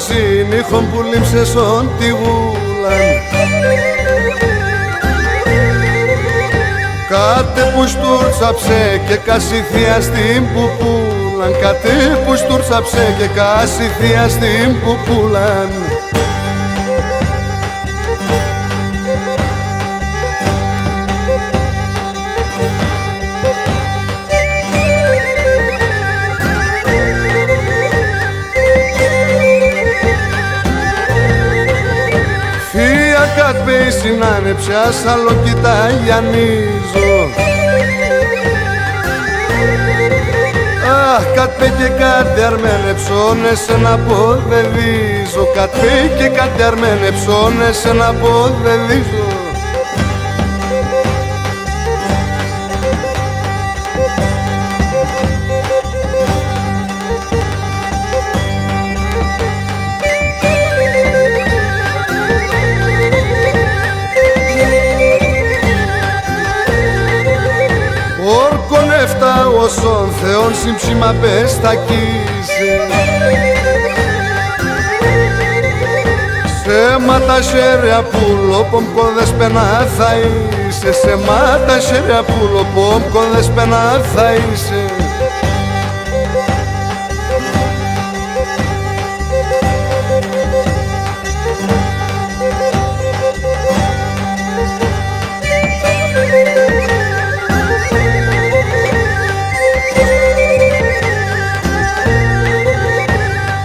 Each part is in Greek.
συνήχων που λείψες όν τη γούλαν. Κάτε που στούρτσαψε και κασιθία στην πουπούλαν. Κάτε που στούρτσαψε και κασιθία στην πουπούλαν. Κατ' πέι συνάνεψε άσαλο κοιτά γιαννίζω. Αχ, κατ' πέι και κάτι αρμένε ψώνεσαι να πω δεν δίζω. Κατ' πέι και κάτι αρμένε ψώνεσαι να πω δεν δίζω. Όρκον εφτά όσον Θεόν συμψήμα πες τα κοίσε. Σε μάτα σέρια πουλο πομκο δεσπενά θα είσαι. Σε μάτα σέρια πουλο πομκο δεσπενά θα είσαι.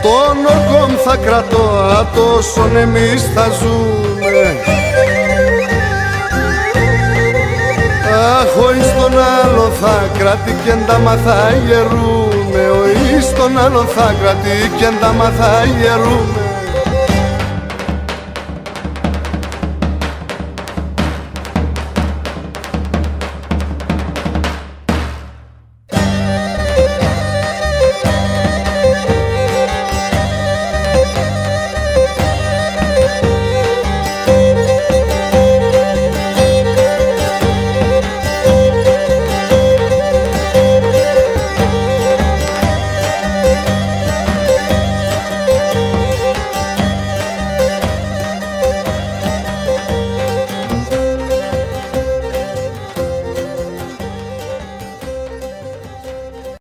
Τον όρκον θα κρατώ ατόσον εμείς θα ζούμε. Αχ, ο εις τον άλλο θα κρατεί κι εντάμα θα γερούμε. Ο εις τον άλλο θα κρατεί κι εντάμα θα γερούμε.